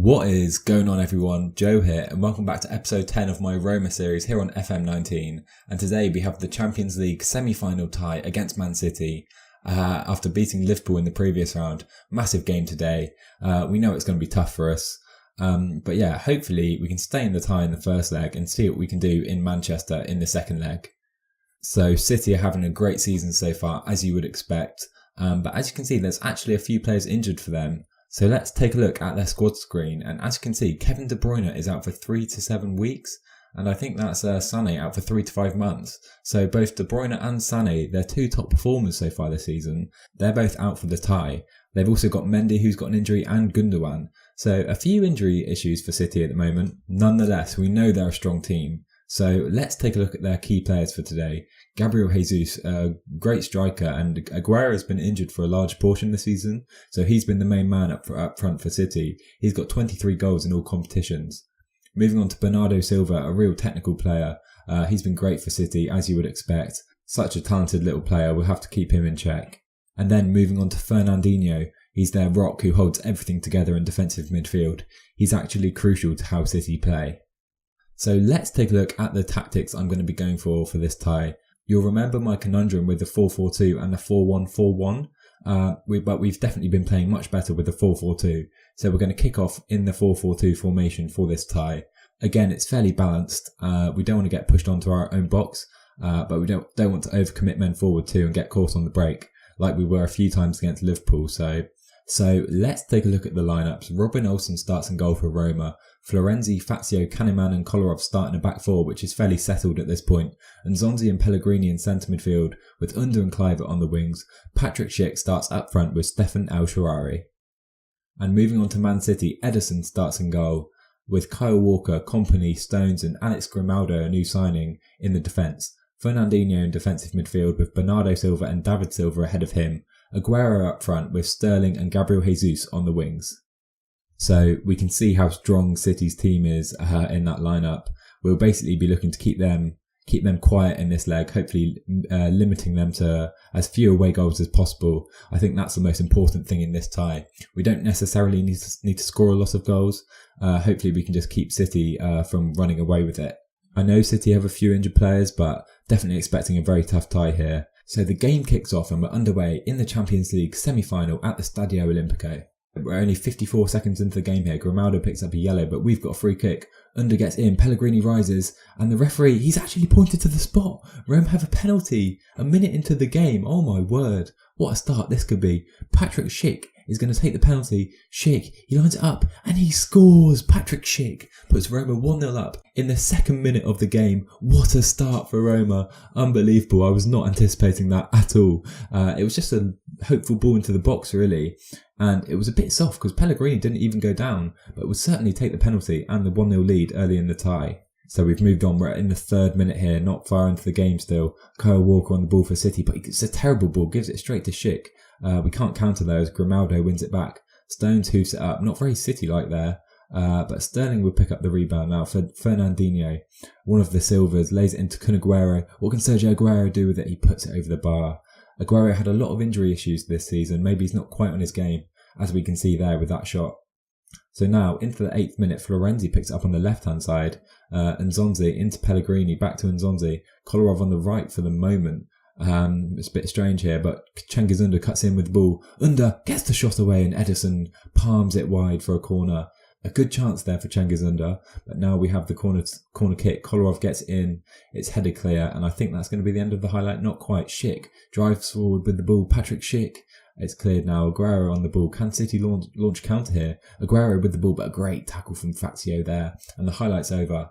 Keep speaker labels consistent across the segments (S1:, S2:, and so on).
S1: What is going on, everyone? Joe here, and welcome back to episode 10 of my Roma series here on FM19. And today we have the Champions League semi-final tie against Man City after beating Liverpool in the previous round. Massive game today. We know it's going to be tough for us. But yeah, hopefully we can stay in the tie in the first leg and see what we can do in Manchester in the second leg. So City are having a great season so far, as you would expect. But as you can see, there's actually a few players injured for them. So let's take a look at their squad screen, and as you can see, Kevin De Bruyne is out for 3 to 7 weeks, and I think that's Sané out for 3 to 5 months. So both De Bruyne and Sané, they're two top performers so far this season. They're both out for the tie. They've also got Mendy, who's got an injury, and Gundogan. So a few injury issues for City at the moment. Nonetheless, we know they're a strong team. So let's take a look at their key players for today. Gabriel Jesus, a great striker, and Aguero has been injured for a large portion this season, so he's been the main man up front for City. He's got 23 goals in all competitions. Moving on to Bernardo Silver, a real technical player. He's been great for City, as you would expect. Such a talented little player, we'll have to keep him in check. And then moving on to Fernandinho, he's their rock who holds everything together in defensive midfield. He's actually crucial to how City play. So let's take a look at the tactics I'm going to be going for this tie. You'll remember my conundrum with the 4-4-2 and the 4-1-4-1, but we've definitely been playing much better with the 4-4-2. So we're going to kick off in the 4-4-2 formation for this tie. Again, it's fairly balanced. We don't want to get pushed onto our own box, but we don't want to overcommit men forward too and get caught on the break, like we were a few times against Liverpool. So let's take a look at the lineups. Robin Olsen starts in goal for Roma. Florenzi, Fazio, Kahneman and Kolarov start in a back four, which is fairly settled at this point. And Zonzi and Pellegrini in centre midfield, with Under and Kluivert on the wings. Patrick Schick starts up front with Stefan El-Shaarawy. And moving on to Man City, Ederson starts in goal, with Kyle Walker, Kompany, Stones and Alex Grimaldo, a new signing, in the defence. Fernandinho in defensive midfield, with Bernardo Silva and David Silva ahead of him. Aguero up front, with Sterling and Gabriel Jesus on the wings. So we can see how strong City's team is in that lineup. We'll basically be looking to keep them quiet in this leg, hopefully limiting them to as few away goals as possible. I think that's the most important thing in this tie. We don't necessarily need to score a lot of goals. Hopefully we can just keep City from running away with it. I know City have a few injured players, but definitely expecting a very tough tie here. So the game kicks off and we're underway in the Champions League semi-final at the Stadio Olimpico. We're only 54 seconds into the game here. Grimaldo picks up a yellow, but we've got a free kick. Under gets in, Pellegrini rises, and the referee, he's actually pointed to the spot. Rome have a penalty a minute into the game. Oh my word. What a start this could be. Patrick Schick is going to take the penalty. Schick, he lines it up, and he scores. Patrick Schick puts Roma 1-0 up in the second minute of the game. What a start for Roma. Unbelievable. I was not anticipating that at all. It was just a hopeful ball into the box, really. And it was a bit soft because Pellegrini didn't even go down, but would certainly take the penalty and the 1-0 lead early in the tie. So we've moved on. We're in the third minute here, not far into the game still. Kyle Walker on the ball for City, but it's a terrible ball, gives it straight to Schick. We can't counter those. Grimaldo wins it back. Stones hoofs it up, not very City-like there. But Sterling will pick up the rebound now for Fernandinho. One of the Silvers lays it into Kun Aguero. What can Sergio Aguero do with it? He puts it over the bar. Aguero had a lot of injury issues this season. Maybe he's not quite on his game, as we can see there with that shot. So now, into the 8th minute, Florenzi picks it up on the left-hand side. Nzonzi into Pellegrini, back to Nzonzi. Kolarov on the right for the moment. It's a bit strange here, but Cengiz Under cuts in with the ball. Under gets the shot away and Ederson palms it wide for a corner. A good chance there for Cengiz Under, but now we have the corner kick. Kolarov gets in, it's headed clear, and I think that's going to be the end of the highlight. Not quite. Schick drives forward with the ball. Patrick Schick. It's cleared now. Aguero on the ball. Can City launch counter here? Aguero with the ball, but a great tackle from Fazio there, and the highlight's over.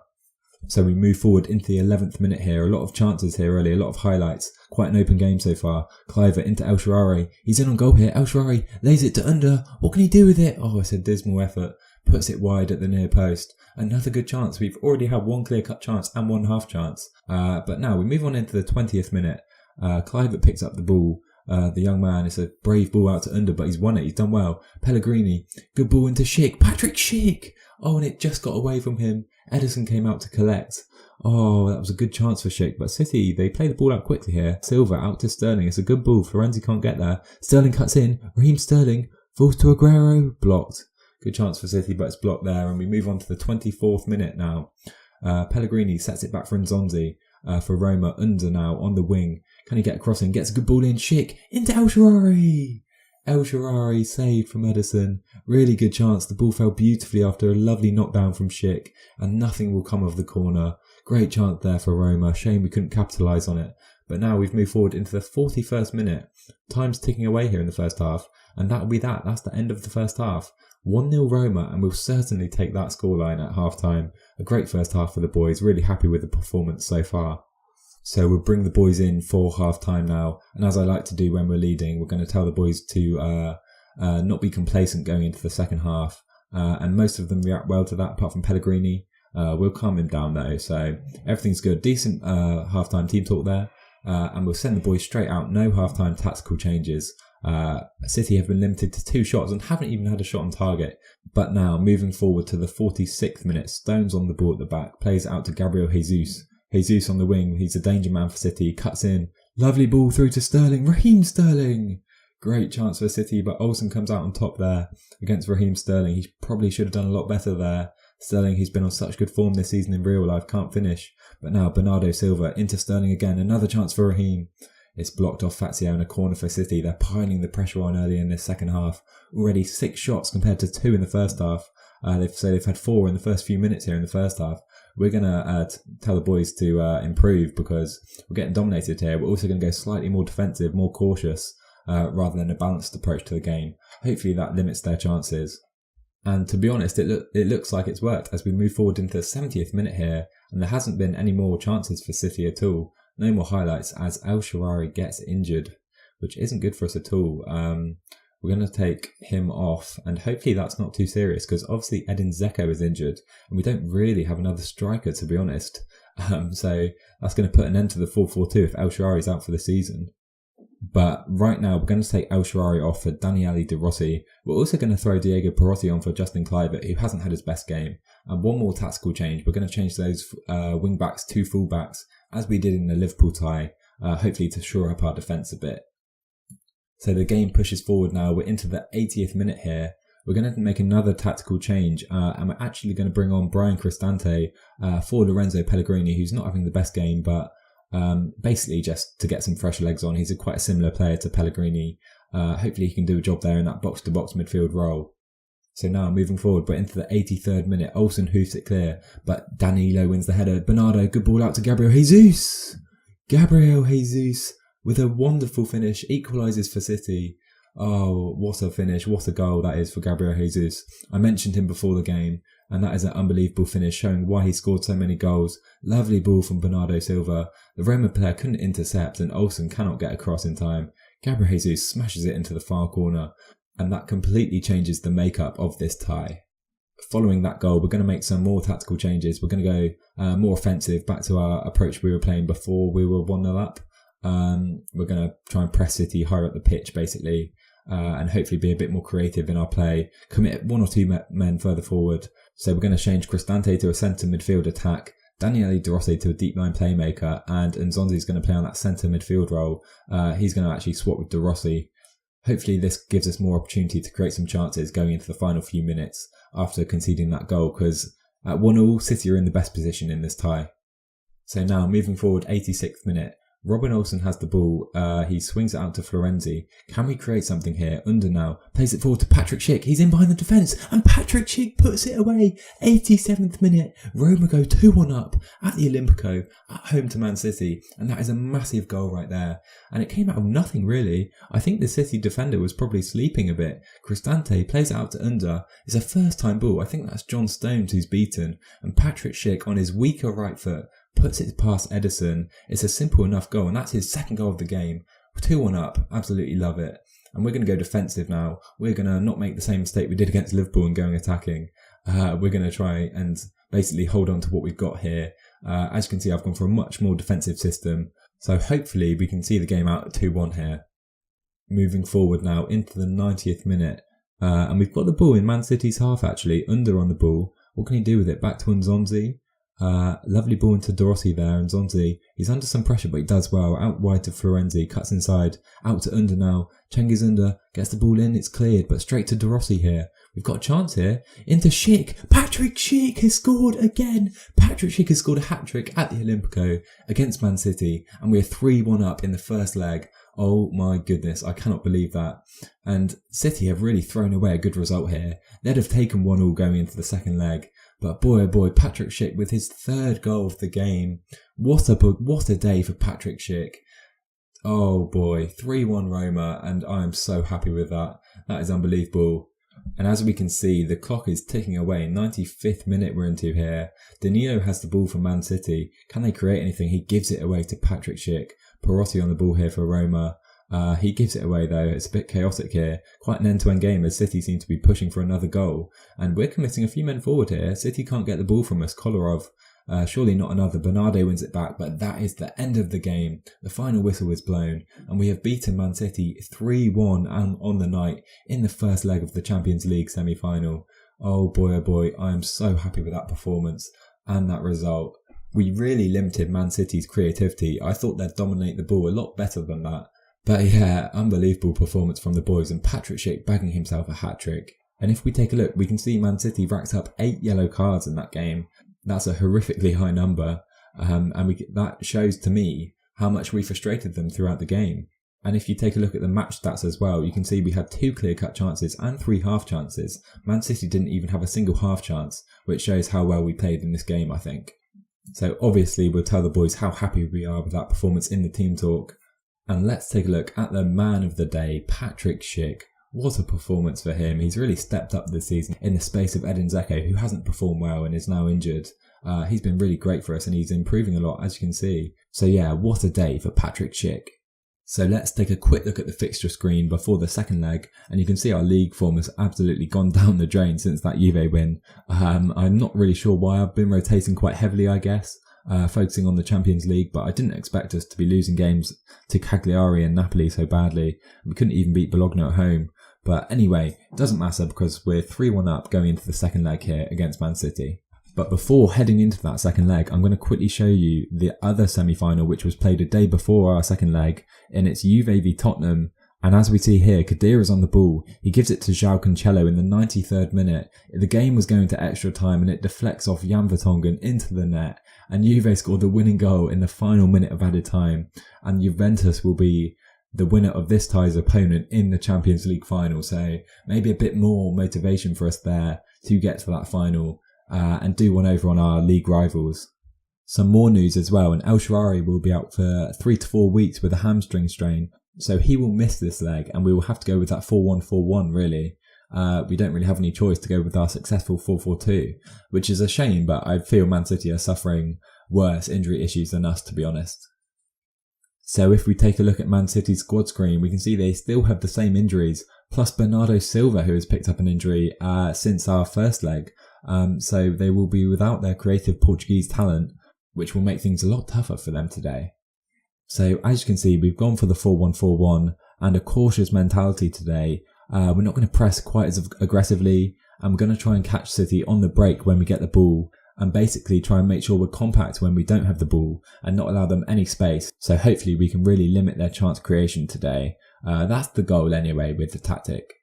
S1: So we move forward into the 11th minute here. A lot of chances here early, a lot of highlights. Quite an open game so far. Kluivert into El-Shaarawy. He's in on goal here. El-Shaarawy lays it to Under. What can he do with it? Oh, it's a dismal effort. Puts it wide at the near post. Another good chance. We've already had one clear-cut chance and one half chance. But now we move on into the 20th minute. Kluivert picks up the ball. The young man, it's a brave ball out to Under, but he's won it. He's done well. Pellegrini, good ball into Schick. Patrick Schick! Oh, and it just got away from him. Ederson came out to collect. Oh, that was a good chance for Schick. But City, they play the ball out quickly here. Silva out to Sterling. It's a good ball. Florenzi can't get there. Sterling cuts in. Raheem Sterling falls to Aguero. Blocked. Good chance for City, but it's blocked there. And we move on to the 24th minute now. Pellegrini sets it back for Nzonzi. For Roma, under now on the wing. Can he get a crossing? Gets a good ball in. Schick into El Shaarawy. El Shaarawy saved from Edison. Really good chance. The ball fell beautifully after a lovely knockdown from Schick, and nothing will come of the corner. Great chance there for Roma. Shame we couldn't capitalise on it. But now we've moved forward into the 41st minute. Time's ticking away here in the first half, and that'll be that. That's the end of the first half. 1-0 Roma, and we'll certainly take that scoreline at half-time. A great first half for the boys. Really happy with the performance so far. So we'll bring the boys in for half-time now. And as I like to do when we're leading, we're going to tell the boys to not be complacent going into the second half. And most of them react well to that, apart from Pellegrini. We'll calm him down though. So everything's good. Decent half-time team talk there. And we'll send the boys straight out. No half-time tactical changes. City have been limited to 2 shots and haven't even had a shot on target. But now, moving forward to the 46th minute, Stones on the ball at the back, plays it out to Gabriel Jesus. Jesus on the wing, he's a danger man for City, cuts in. Lovely ball through to Sterling. Raheem Sterling! Great chance for City, but Olsen comes out on top there against Raheem Sterling. He probably should have done a lot better there. Sterling, he's been on such good form this season in real life, can't finish. But now Bernardo Silver into Sterling again, another chance for Raheem. It's blocked off Fazio in a corner for City. They're piling the pressure on early in this second half. Already 6 shots compared to 2 in the first half. They've had 4 in the first few minutes here in the first half. We're going to tell the boys to improve because we're getting dominated here. We're also going to go slightly more defensive, more cautious, rather than a balanced approach to the game. Hopefully that limits their chances. And to be honest, it looks like it's worked as we move forward into the 70th minute here, and there hasn't been any more chances for City at all. No more highlights as El Shaarawy gets injured, which isn't good for us at all. We're going to take him off, and hopefully that's not too serious because obviously Edin Dzeko is injured and we don't really have another striker, to be honest. So that's going to put an end to the 4-4-2 if El Shaarawy is out for the season. But right now we're going to take El Shaarawy off for Daniele De Rossi. We're also going to throw Diego Perotti on for Justin Kluivert, who hasn't had his best game. And one more tactical change. We're going to change those wing backs to full backs as we did in the Liverpool tie, hopefully to shore up our defence a bit. So the game pushes forward now. We're into the 80th minute here. We're going to make another tactical change, and we're actually going to bring on Brian Cristante for Lorenzo Pellegrini, who's not having the best game, but basically just to get some fresh legs on. He's quite a similar player to Pellegrini. Hopefully he can do a job there in that box-to-box midfield role. So now moving forward, we're into the 83rd minute. Olsen hoofs it clear, but Danilo wins the header. Bernardo, good ball out to Gabriel Jesus. Gabriel Jesus with a wonderful finish, equalises for City. Oh, what a finish, what a goal that is for Gabriel Jesus. I mentioned him before the game, and that is an unbelievable finish, showing why he scored so many goals. Lovely ball from Bernardo Silva. The Roma player couldn't intercept, and Olsen cannot get across in time. Gabriel Jesus smashes it into the far corner, and that completely changes the makeup of this tie. Following that goal, we're going to make some more tactical changes. We're going to go more offensive, back to our approach we were playing before we were 1-0 up. We're going to try and press City higher up the pitch, basically, and hopefully be a bit more creative in our play, commit 1 or 2 men further forward. So we're going to change Cristante to a centre midfield attack, Daniele De Rossi to a deep line playmaker, and Nzonzi is going to play on that centre midfield role. He's going to actually swap with De Rossi. Hopefully this gives us more opportunity to create some chances going into the final few minutes after conceding that goal, because at 1-1, City are in the best position in this tie. So now moving forward, 86th minute. Robin Olsen has the ball. He swings it out to Florenzi. Can we create something here? Under now. Plays it forward to Patrick Schick. He's in behind the defence. And Patrick Schick puts it away. 87th minute. Roma go 2-1 up at the Olimpico at home to Man City. And that is a massive goal right there. And it came out of nothing, really. I think the City defender was probably sleeping a bit. Cristante plays it out to Under. It's a first-time ball. I think that's John Stones who's beaten. And Patrick Schick on his weaker right foot puts it past Edison. It's a simple enough goal, and that's his second goal of the game. 2-1 up, absolutely love it. And we're going to go defensive now. We're going to not make the same mistake we did against Liverpool and going attacking. We're going to try and basically hold on to what we've got here. As you can see, I've gone for a much more defensive system. So hopefully we can see the game out at 2-1 here. Moving forward now into the 90th minute. And we've got the ball in Man City's half actually, Under on the ball. What can he do with it? Back to Nzonzi. Lovely ball into De Rossi there, and Nzonzi, he's under some pressure but he does well. Out wide to Florenzi, cuts inside, out to Under now. Cengiz Under gets the ball in, it's cleared, but straight to De Rossi here. We've got a chance here. Into Schick. Patrick Schick has scored again. Patrick Schick has scored a hat-trick at the Olimpico against Man City. And we're 3-1 up in the first leg. Oh my goodness, I cannot believe that. And City have really thrown away a good result here. They'd have taken 1-1 going into the second leg. But boy, oh boy, Patrick Schick with his third goal of the game. What a day for Patrick Schick. Oh boy, 3-1 Roma, and I am so happy with that. That is unbelievable. And as we can see, the clock is ticking away. 95th minute we're into here. Danilo has the ball for Man City. Can they create anything? He gives it away to Patrick Schick. Perotti on the ball here for Roma. He gives it away though. It's a bit chaotic here. Quite an end-to-end game as City seem to be pushing for another goal. And we're committing a few men forward here. City can't get the ball from us. Kolarov. Surely not another. Bernardo wins it back, but that is the end of the game. The final whistle is blown, and we have beaten Man City 3-1 on the night in the first leg of the Champions League semi-final. Oh boy, I am so happy with that performance and that result. We really limited Man City's creativity. I thought they'd dominate the ball a lot better than that. But yeah, unbelievable performance from the boys, and Patrick Schick bagging himself a hat-trick. And if we take a look, we can see Man City racked up 8 yellow cards in that game. That's a horrifically high number, and that shows to me how much we frustrated them throughout the game. And if you take a look at the match stats as well, you can see we had 2 clear-cut chances and 3 half chances. Man City didn't even have a single half chance, which shows how well we played in this game, I think. So obviously we'll tell the boys how happy we are with that performance in the team talk. And let's take a look at the man of the day, Patrick Schick. What a performance for him. He's really stepped up this season in the space of Edin Dzeko, who hasn't performed well and is now injured. He's been really great for us and he's improving a lot, as you can see. So yeah, what a day for Patrick Schick. So let's take a quick look at the fixture screen before the second leg, and you can see our league form has absolutely gone down the drain since that Juve win. I'm not really sure why. I've been rotating quite heavily, I guess, focusing on the Champions League, but I didn't expect us to be losing games to Cagliari and Napoli so badly. We couldn't even beat Bologna at home. But anyway, it doesn't matter because we're 3-1 up going into the second leg here against Man City. But before heading into that second leg, I'm going to quickly show you the other semi-final, which was played a day before our second leg, and it's Juve v Tottenham. And as we see here, Khedira's on the ball. He gives it to João Cancelo in the 93rd minute. The game was going to extra time and it deflects off Jan Vertonghen into the net. And Juve scored the winning goal in the final minute of added time. And Juventus will be the winner of this tie's opponent in the Champions League final. So maybe a bit more motivation for us there to get to that final and do one over on our league rivals. Some more news as well, and El Shaarawy will be out for 3 to 4 weeks with a hamstring strain. So he will miss this leg and we will have to go with that 4-1-4-1 really. We don't really have any choice to go with our successful 4-4-2, which is a shame, but I feel Man City are suffering worse injury issues than us, to be honest. So if we take a look at Man City's squad screen, we can see they still have the same injuries, plus Bernardo Silver, who has picked up an injury since our first leg. So they will be without their creative Portuguese talent, which will make things a lot tougher for them today. So as you can see, we've gone for the 4-1-4-1 and a cautious mentality today. We're not going to press quite as aggressively, and we're going to try and catch City on the break when we get the ball, and basically try and make sure we're compact when we don't have the ball and not allow them any space. So hopefully we can really limit their chance creation today. That's the goal anyway with the tactic.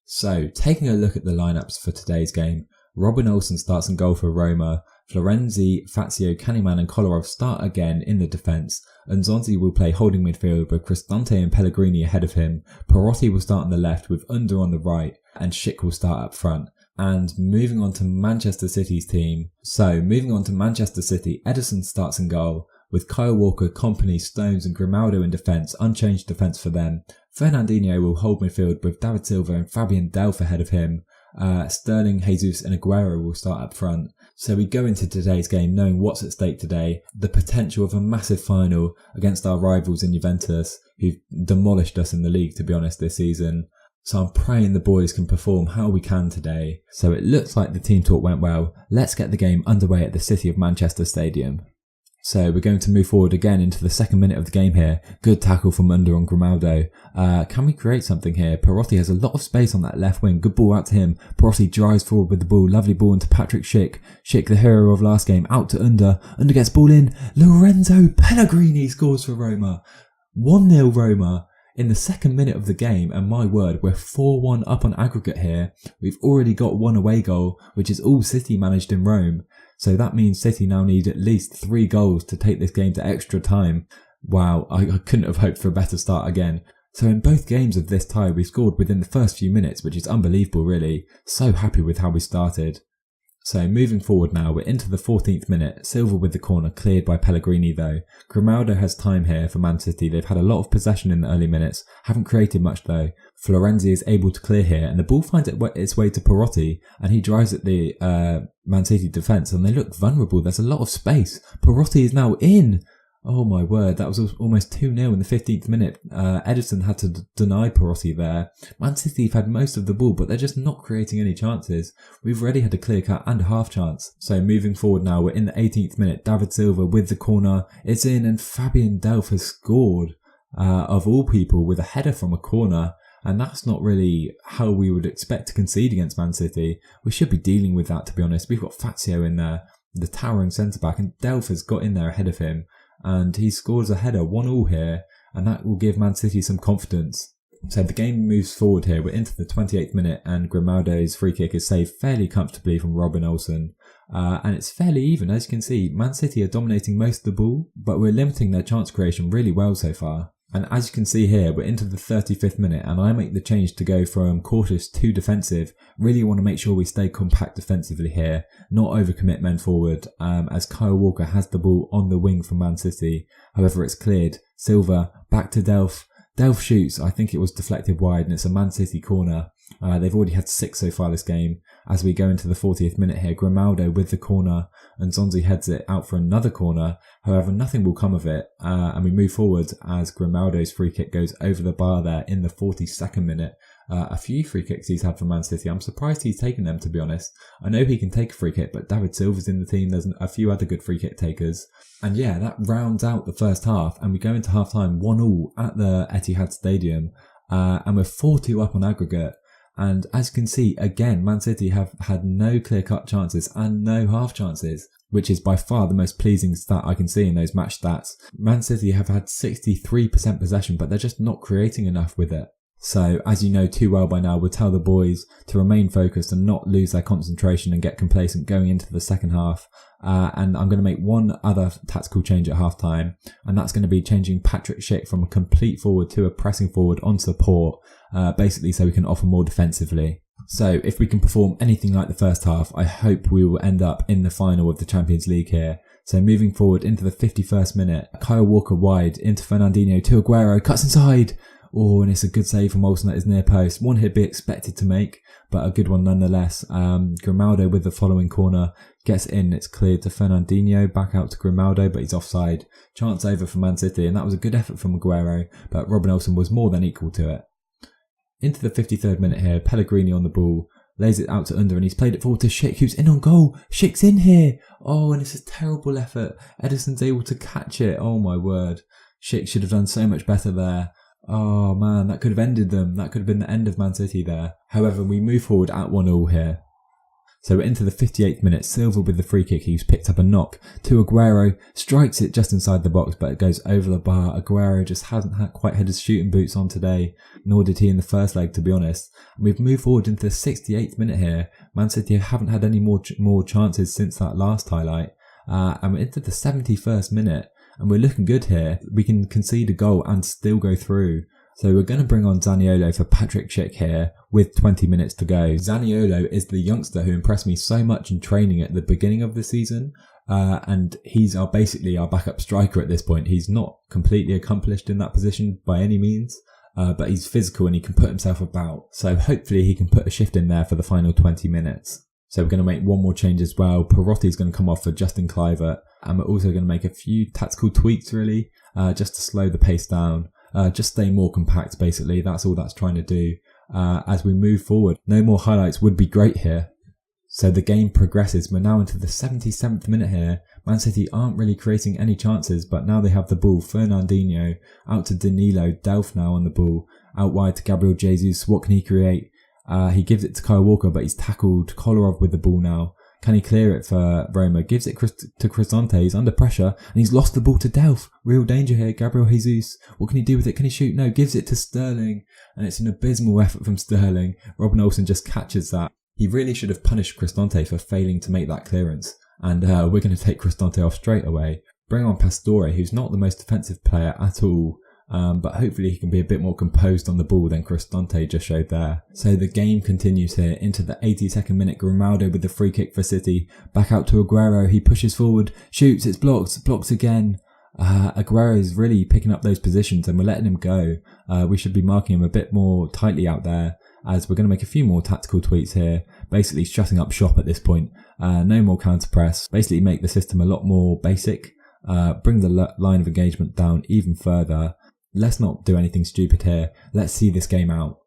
S1: So taking a look at the lineups for today's game, Robin Olsen starts in goal for Roma. Florenzi, Fazio, Candyman and Kolarov start again in the defence, and Zonzi will play holding midfield with Cristante and Pellegrini ahead of him. Perotti will start on the left with Under on the right, and Schick will start up front. And moving on to Manchester City's team. So moving on to Manchester City, Ederson starts in goal with Kyle Walker, Kompany, Stones and Grimaldo in defence, unchanged defence for them. Fernandinho will hold midfield with David Silva and Fabian Delph ahead of him. Sterling, Jesus and Aguero will start up front. So we go into today's game knowing what's at stake today, the potential of a massive final against our rivals in Juventus, who've demolished us in the league, to be honest, this season. So I'm praying the boys can perform how we can today. So it looks like the team talk went well. Let's get the game underway at the City of Manchester Stadium. So we're going to move forward again into the second minute of the game here. Good tackle from Under on Grimaldo. Can we create something here? Perotti has a lot of space on that left wing. Good ball out to him. Perotti drives forward with the ball. Lovely ball into Patrick Schick. Schick, the hero of last game, out to Under. Under gets ball in. Lorenzo Pellegrini scores for Roma. 1-0 Roma. in the second minute of the game, and my word, we're 4-1 up on aggregate here. We've already got one away goal, which is all City managed in Rome. So that means City now need at least 3 goals to take this game to extra time. Wow, I couldn't have hoped for a better start again. So in both games of this tie, we scored within the first few minutes, which is unbelievable really. So happy with how we started. So moving forward now, we're into the 14th minute. Silver with the corner, cleared by Pellegrini though. Grimaldo has time here for Man City. They've had a lot of possession in the early minutes, haven't created much though. Florenzi is able to clear here, and the ball finds its way to Perotti, and he drives at the Man City defence, and they look vulnerable. There's a lot of space. Perotti is now in. Oh my word, that was almost 2-0 in the 15th minute. Edison had to deny Perotti there. Man City have had most of the ball, but they're just not creating any chances. We've already had a clear cut and a half chance. So moving forward now, we're in the 18th minute. David Silva with the corner. It's in, and Fabian Delph has scored, of all people, with a header from a corner. And that's not really how we would expect to concede against Man City. We should be dealing with that, to be honest. We've got Fazio in there, the towering centre-back, and Delph has got in there ahead of him. And he scores a header, 1-1 here, and that will give Man City some confidence. So the game moves forward here. We're into the 28th minute, and Grimaldo's free kick is saved fairly comfortably from Robin Olsen. And it's fairly even. As you can see, Man City are dominating most of the ball, but we're limiting their chance creation really well so far. And as you can see here, we're into the 35th minute, and I make the change to go from cautious to defensive. Really want to make sure we stay compact defensively here, not overcommit men forward, as Kyle Walker has the ball on the wing for Man City. However, it's cleared. Silva, back to Delph. Delph shoots. I think it was deflected wide, and it's a Man City corner. They've already had 6 so far this game. As we go into the 40th minute here, Grimaldo with the corner, and Zonzi heads it out for another corner. However, nothing will come of it, and we move forward as Grimaldo's free kick goes over the bar there in the 42nd minute. A few free kicks he's had for Man City. I'm surprised he's taken them, to be honest. I know he can take a free kick, but David Silva's in the team. There's a few other good free kick takers. And yeah, that rounds out the first half, and we go into half-time 1-1 at the Etihad Stadium, and we're 4-2 up on aggregate. And as you can see, again, Man City have had no clear-cut chances and no half chances, which is by far the most pleasing stat I can see in those match stats. Man City have had 63% possession, but they're just not creating enough with it. So, as you know too well by now, we'll tell the boys to remain focused and not lose their concentration and get complacent going into the second half. And I'm going to make one other tactical change at half-time, and that's going to be changing Patrick Schick from a complete forward to a pressing forward on support, basically so we can offer more defensively. So if we can perform anything like the first half, I hope we will end up in the final of the Champions League here. So moving forward into the 51st minute, Kyle Walker wide into Fernandinho to Aguero, cuts inside. Oh, and it's a good save from Olsen at his near post. One he'd be expected to make, but a good one nonetheless. Grimaldo with the following corner gets in. It's cleared to Fernandinho, back out to Grimaldo, but he's offside. Chance over for Man City, and that was a good effort from Aguero, but Robin Olsen was more than equal to it. Into the 53rd minute here, Pellegrini on the ball, lays it out to Under, and he's played it forward to Schick, who's in on goal. Schick's in here. Oh, and it's a terrible effort. Edison's able to catch it. Oh my word. Schick should have done so much better there. Oh man, that could have ended them. That could have been the end of Man City there. However, we move forward at 1-1 here. So we're into the 58th minute. Silva with the free kick. He's picked up a knock to Aguero. Strikes it just inside the box, but it goes over the bar. Aguero just hasn't quite had his shooting boots on today, nor did he in the first leg, to be honest. And we've moved forward into the 68th minute here. Man City haven't had any more chances since that last highlight. And we're into the 71st minute. And we're looking good here. We can concede a goal and still go through. So we're going to bring on Zaniolo for Patrick Schick here with 20 minutes to go. Zaniolo is the youngster who impressed me so much in training at the beginning of the season. And he's basically our backup striker at this point. He's not completely accomplished in that position by any means. But he's physical and he can put himself about. So hopefully he can put a shift in there for the final 20 minutes. So we're going to make one more change as well. Perotti's going to come off for Justin Kluivert. And we're also going to make a few tactical tweaks really, just to slow the pace down. Just stay more compact basically. That's all that's trying to do. As we move forward, no more highlights would be great here. So the game progresses. We're now into the 77th minute here. Man City aren't really creating any chances, but now they have the ball. Fernandinho out to Danilo. Delph now on the ball. Out wide to Gabriel Jesus. What can he create? He gives it to Kyle Walker, but he's tackled. Kolarov with the ball now. Can he clear it for Roma? Gives it to Cristante. He's under pressure and he's lost the ball to Delph. Real danger here. Gabriel Jesus. What can he do with it? Can he shoot? No, gives it to Sterling. And it's an abysmal effort from Sterling. Robin Olsen just catches that. He really should have punished Cristante for failing to make that clearance. And we're going to take Cristante off straight away. Bring on Pastore, who's not the most defensive player at all. But hopefully he can be a bit more composed on the ball than Cristante just showed there. So the game continues here into the 82nd minute. Grimaldo with the free kick for City. Back out to Aguero. He pushes forward, shoots, it's blocked again. Aguero is really picking up those positions and we're letting him go. We should be marking him a bit more tightly out there, as we're going to make a few more tactical tweaks here. Basically shutting up shop at this point. No more counter press. Basically make the system a lot more basic. Bring the line of engagement down even further. Let's not do anything stupid here. Let's see this game out.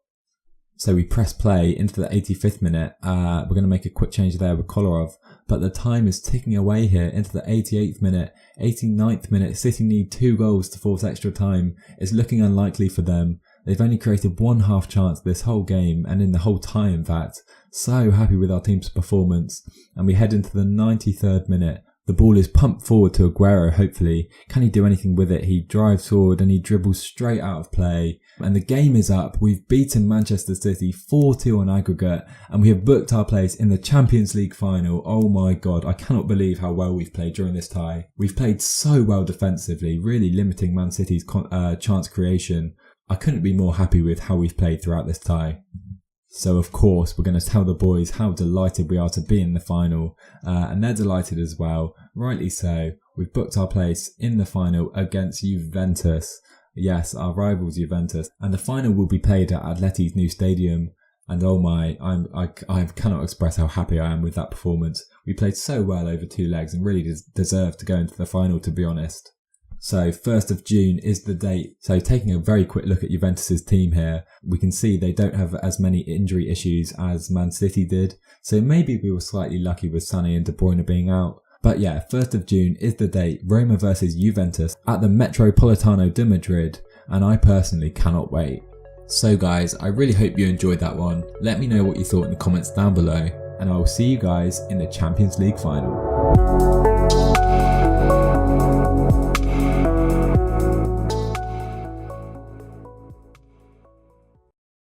S1: So we press play into the 85th minute. We're going to make a quick change there with Kolarov. But the time is ticking away here into the 88th minute. 89th minute. City need 2 goals to force extra time. It's looking unlikely for them. They've only created 1 half chance this whole game, and in the whole tie in fact. So happy with our team's performance. And we head into the 93rd minute. The ball is pumped forward to Aguero, hopefully. Can he do anything with it? He drives forward and he dribbles straight out of play. And the game is up. We've beaten Manchester City 4-2 on aggregate. And we have booked our place in the Champions League final. Oh my God, I cannot believe how well we've played during this tie. We've played so well defensively, really limiting Man City's chance creation. I couldn't be more happy with how we've played throughout this tie. So of course we're going to tell the boys how delighted we are to be in the final, and they're delighted as well, rightly so. We've booked our place in the final against Juventus, yes, our rivals Juventus, and the final will be played at Atleti's new stadium. And oh my, I cannot express how happy I am with that performance. We played so well over 2 legs and really deserved to go into the final, to be honest. So 1st of June is the date. So taking a very quick look at Juventus's team here, we can see they don't have as many injury issues as Man City did. So maybe we were slightly lucky with Sané and De Bruyne being out. But yeah, 1st of June is the date. Roma versus Juventus at the Metropolitano de Madrid. And I personally cannot wait. So guys, I really hope you enjoyed that one. Let me know what you thought in the comments down below. And I will see you guys in the Champions League final.